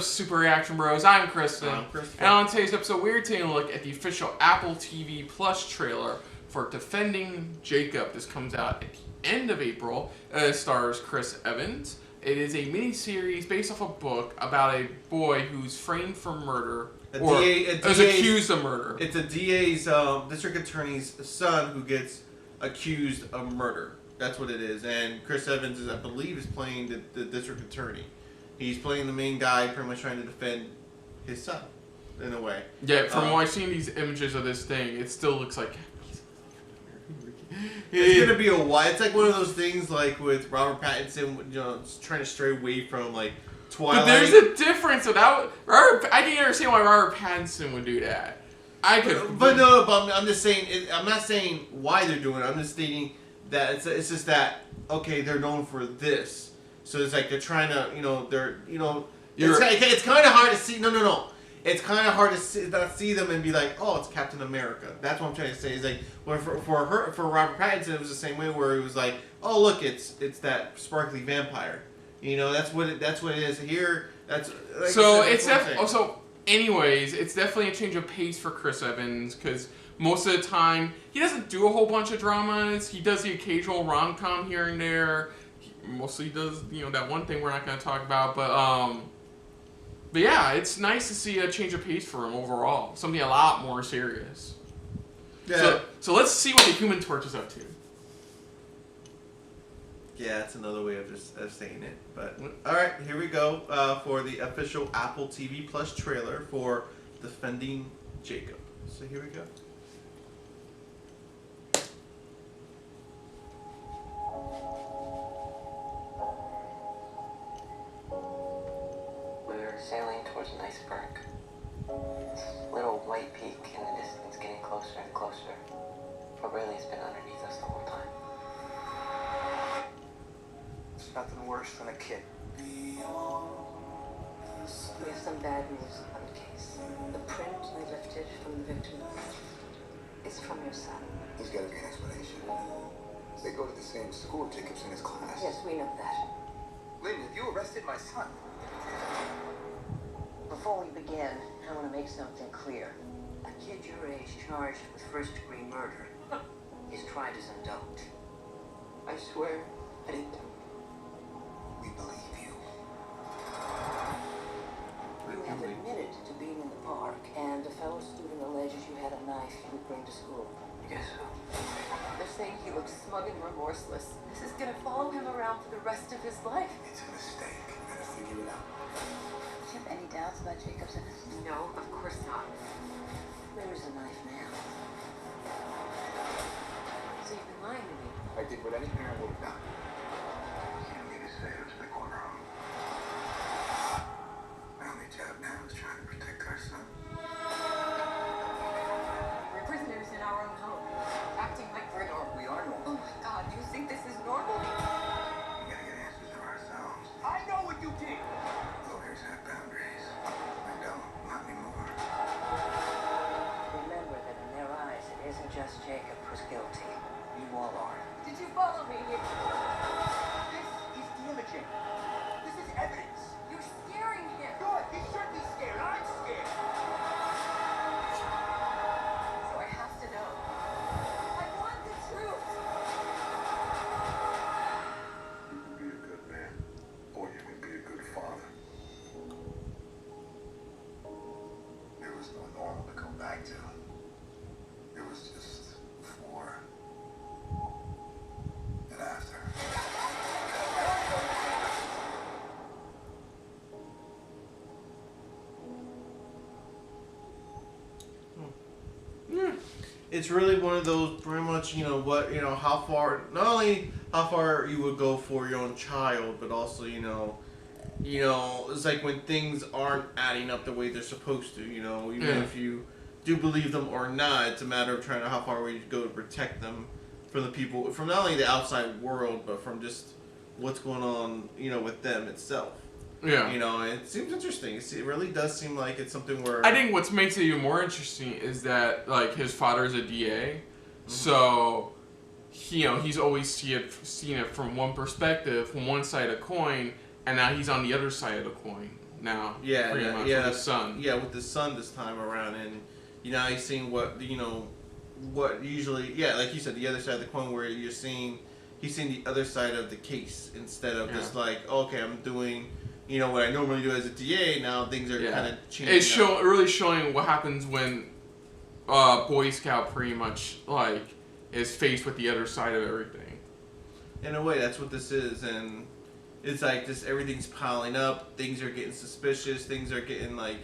up, Super Reaction Bros? I'm Kristen. I'm Kristen. And on today's episode, we're taking a look at the official Apple TV Plus trailer for Defending Jacob. This comes out at the end of April. It stars Chris Evans. It is a miniseries based off a book about a boy who's framed for murder, is accused of murder. It's a DA's, district attorney's son who gets accused of murder. That's what it is. And Chris Evans, I believe, is playing the district attorney. He's playing the main guy, pretty much trying to defend his son, in a way. Yeah, from what I've seen these images of this thing, it still looks like... It's gonna be a while. It's like one of those things, like with Robert Pattinson, you know, trying to stray away from like Twilight. But there's a difference. So I can understand why Robert Pattinson would do that. But I'm just saying. I'm not saying why they're doing it. I'm just stating that it's just that they're known for this. So it's like they're trying to, it's kind of hard to see. No. It's kind of hard to not see them and be like, oh, it's Captain America. That's what I'm trying to say. Is like, for Robert Pattinson, it was the same way where it was like, oh, look, it's that sparkly vampire. You know, that's what it is here. That's like so it's definitely. So, anyways, it's definitely a change of pace for Chris Evans because most of the time he doesn't do a whole bunch of dramas. He does the occasional rom-com here and there. He mostly does that one thing we're not going to talk about, But yeah, it's nice to see a change of pace for him overall. Something a lot more serious. Yeah. So let's see what the Human Torch is up to. Yeah, that's another way of saying it. But all right, here we go for the official Apple TV Plus trailer for Defending Jacob. So here we go. Sailing towards an iceberg. Little white peak in the distance getting closer and closer. But really it's been underneath us the whole time. It's nothing worse than a kid. We have some bad news on the case. The print they lifted from the victim is from your son. There's got to be an explanation. They go to the same school. Jacob's in his class. Yes, we know that. Lynn, have you arrested my son? Before we begin, I want to make something clear. A kid your age charged with first-degree murder is tried as an adult. I swear I didn't. We believe you. You have admitted to being in the park, and a fellow student alleges you had a knife you would bring to school. Yes, sir. They're saying he looks smug and remorseless. This is gonna follow him around for the rest of his life. It's a mistake. We gotta figure it out. Do you have any doubts about Jacob's innocence? No, of course not. There is a knife now. So you've been lying to me. I did what any parent would have done. Can't leave his fair to the corner home. My only job now is trying to protect our son. We're prisoners in our own home, acting like we're normal. We are normal. Oh my God, you think this is normal? We gotta get answers for ourselves. I know what you did! Lawyers have boundaries. I don't. Not anymore. Remember that in their eyes, it isn't just Jacob who's guilty. You all are. Did you follow me here? This is damaging. This is evidence. You're scaring him. Good. He should be scared. I'm scared. So I have to know. I want the truth. You can be a good man, or you can be a good father. There was no normal to come back to. It was just before and after. It's really one of those pretty much, how far, not only how far you would go for your own child, but also, it's like when things aren't adding up the way they're supposed to, even if you do believe them or not, it's a matter of trying to how far you go to protect them from the people, from not only the outside world, but from just what's going on, with them itself. Yeah. It seems interesting. It really does seem like it's something where... I think what makes it even more interesting is that, like, his father is a DA, so, he's always seen it from one perspective, from one side of the coin, and now he's on the other side of the coin, now. Yeah, pretty yeah, much, yeah. with his son. Yeah, with the son this time around, and he's seeing what what usually, like you said, the other side of the coin, where he's seeing the other side of the case instead of just like, okay, I'm doing what I normally do as a DA. Now things are kind of changing. It's really showing what happens when Boy Scout pretty much like is faced with the other side of everything. In a way, that's what this is, and it's like just everything's piling up. Things are getting suspicious. Things are getting like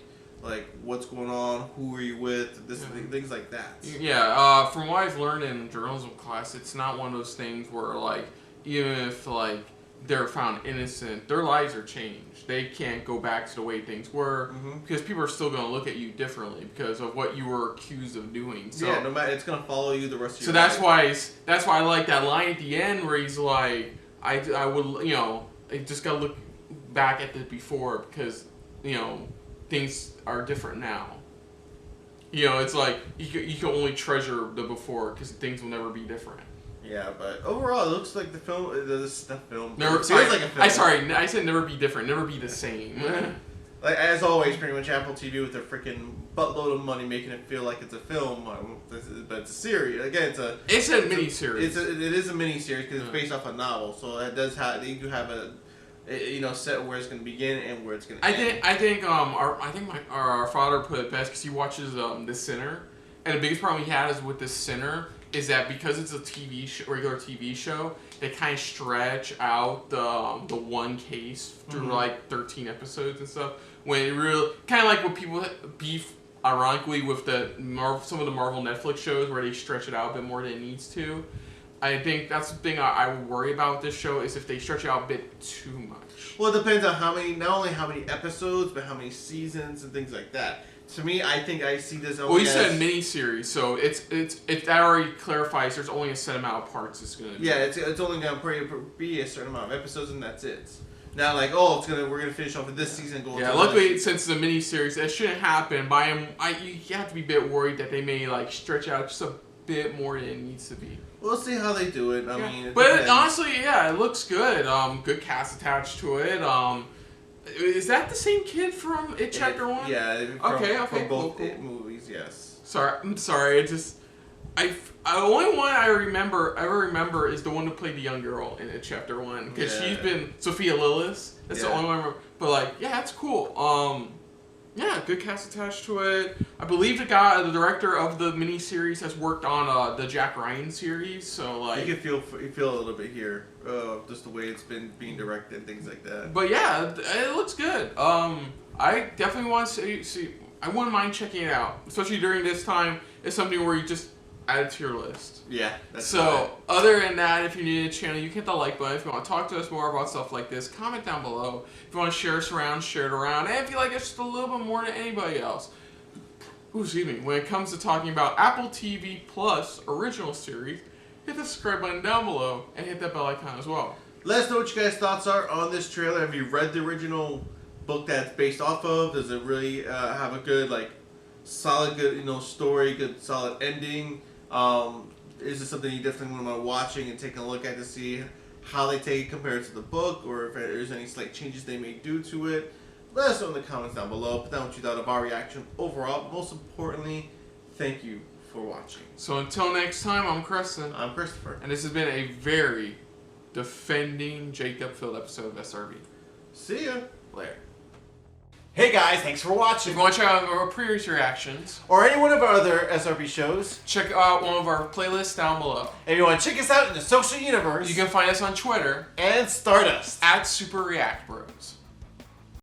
what's going on? Who are you with? Things like that. Yeah, from what I've learned in journalism class, it's not one of those things where like even if like they're found innocent, their lives are changed. They can't go back to the way things were because people are still going to look at you differently because of what you were accused of doing. So, yeah, no matter, it's going to follow you the rest of your life. So that's why I like that line at the end where he's like, I would I just got to look back at the before because things are different now. It's like you can only treasure the before because things will never be different. Yeah, but overall, it looks like the film. Never, feels like a film. I said never be different, never be the same. Like as always, pretty much Apple TV with their freaking buttload of money making it feel like it's a film, but it's a series. Again, it's a mini series. It is a mini series because it's based off a novel, so that does have they do have a set where it's going to begin and where it's going to end. I think our father put it best because he watches The Sinner, and the biggest problem he has with The Sinner is that because it's a regular TV show, they kind of stretch out the one case through like 13 episodes and stuff. When it really kind of like what people beef ironically with some of the Marvel Netflix shows where they stretch it out a bit more than it needs to. I think that's the thing I would worry about with this show is if they stretch it out a bit too much. Well, it depends on not only how many episodes, but how many seasons and things like that. To me, I think I see this. Well, you said miniseries, so it's that already clarifies there's only a set amount of parts it's gonna be. Yeah, it's only gonna be a certain amount of episodes, and that's it. Not like we're gonna finish off with this season. Luckily, since it's a miniseries, it shouldn't happen. But you have to be a bit worried that they may like stretch out just a bit more than it needs to be. We'll see how they do it. I mean, honestly, it looks good. Good cast attached to it. Is that the same kid from It Chapter 1? Yeah. From both It movies, yes. I'm sorry. The only one I ever remember is the one who played the young girl in It Chapter 1 because she's been Sophia Lillis. That's the only one I remember. But that's cool. Good cast attached to it. I believe the director of the miniseries has worked on the Jack Ryan series, so you can feel a little bit here, just the way it's been being directed and things like that. But it looks good. I definitely want to see. I wouldn't mind checking it out, especially during this time. It's something where you just add it to your list. Yeah. That's so other than that, if you're new to the channel, you can hit the like button. If you want to talk to us more about stuff like this, comment down below. If you want to share us around, share it around. And if you like us just a little bit more than anybody else, when it comes to talking about Apple TV Plus original series, hit the subscribe button down below and hit that bell icon as well. Let us know what you guys' thoughts are on this trailer. Have you read the original book that's based off of? Does it really have a good, solid, good, story, good, solid ending? Is this something you definitely want to be watching and taking a look at to see how they take it compared to the book, or if there's any slight changes they may do to it? Let us know in the comments down below. Put down what you thought of our reaction overall. But most importantly, thank you for watching. So until next time, I'm Preston. I'm Christopher. And this has been a very defending Jacob filled episode of SRB. See ya. Later. Hey guys, thanks for watching. If you want to check out our previous reactions, or any one of our other SRB shows, check out one of our playlists down below. If you want to check us out in the social universe, you can find us on Twitter and Stardust @SuperReactBros.